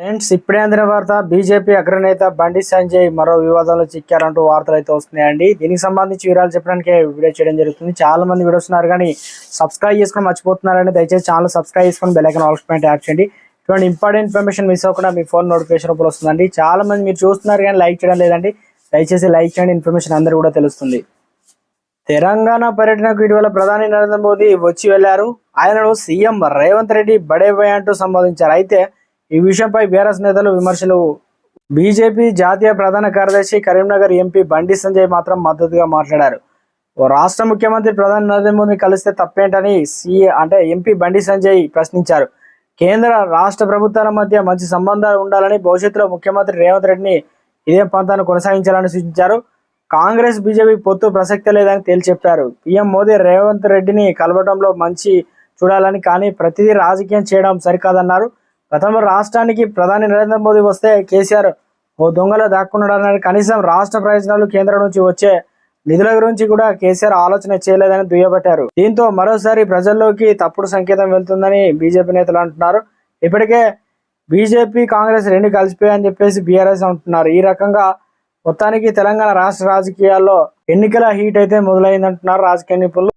Friends, ఇప్పుడే అందిన వార్త. బీజేపీ అగ్రనేత బండి సంజయ్ మరో వివాదంలో చిక్కారంటూ వార్తలు అయితే వస్తున్నాయండి. దీనికి సంబంధించి వివరాలు చెప్పడానికి వీడియో చేయడం జరుగుతుంది. చాలా మంది వీడియోస్ ఉన్నారు కానీ సబ్స్క్రైబ్ చేసుకుని మర్చిపోతున్నారండి. దయచేసి ఛానల్ సబ్స్క్రైబ్ చేసుకుని bell icon all point add చేయండి. ఇటువంటి ఇంపార్టెంట్ ఇన్ఫర్మేషన్ మిస్ అవ్వకుండా మీ ఫోన్ నోటిఫికేషన్ రూపంలో వస్తుందండి. చాలా మంది మీరు చూస్తున్నారు కానీ లైక్ చేయడం లేదండి. దయచేసి లైక్ చేయండి, ఇన్ఫర్మేషన్ అందరూ కూడా తెలుస్తుంది. తెలంగాణ పర్యటనకు ఇటీవల ప్రధాని నరేంద్ర మోదీ వచ్చి వెళ్లారు. ఆయనను సీఎం రేవంత్ రెడ్డి బడే బాయ్ అంటూ సంబోధించారు. అయితే ఈ విషయంపై బీఆర్ఎస్ నేతలు విమర్శలు. బీజేపీ జాతీయ ప్రధాన కార్యదర్శి కరీంనగర్ ఎంపీ బండి సంజయ్ మాత్రం మద్దతుగా మాట్లాడారు. ఓ రాష్ట్ర ముఖ్యమంత్రి ప్రధాని నరేంద్ర మోదీని కలిస్తే తప్పేంటని ఎంపీ బండి సంజయ్ ప్రశ్నించారు. కేంద్ర రాష్ట్ర ప్రభుత్వాల మధ్య మంచి సంబంధాలు ఉండాలని, భవిష్యత్తులో ముఖ్యమంత్రి రేవంత్ రెడ్డిని ఇదే పంతాను కొనసాగించాలని సూచించారు. కాంగ్రెస్ బీజేపీ పొత్తు ప్రసక్తే లేదని తేల్చి చెప్పారు. పీఎం మోదీ రేవంత్ రెడ్డిని కలవడంలో మంచి చూడాలని, కానీ ప్రతిదీ రాజకీయం చేయడం సరికాదన్నారు. గతంలో రాష్ట్రానికి ప్రధాని నరేంద్ర మోదీ వస్తే కేసీఆర్ ఓ దొంగలో దాక్కున్నాడన్నారు. కనీసం రాష్ట్ర ప్రయోజనాలు కేంద్రం నుంచి వచ్చే నిధుల గురించి కూడా కేసీఆర్ ఆలోచన చేయలేదని దుయ్యబట్టారు. దీంతో మరోసారి ప్రజల్లోకి తప్పుడు సంకేతం వెళ్తుందని బీజేపీ నేతలు అంటున్నారు. ఇప్పటికే బీజేపీ కాంగ్రెస్ రెండు కలిసిపోయాయని చెప్పేసి బీఆర్ఎస్ అంటున్నారు. ఈ రకంగా మొత్తానికి తెలంగాణ రాష్ట్ర రాజకీయాల్లో ఎన్నికల హీట్ అయితే మొదలైందంటున్నారు రాజకీయ నిపుణులు.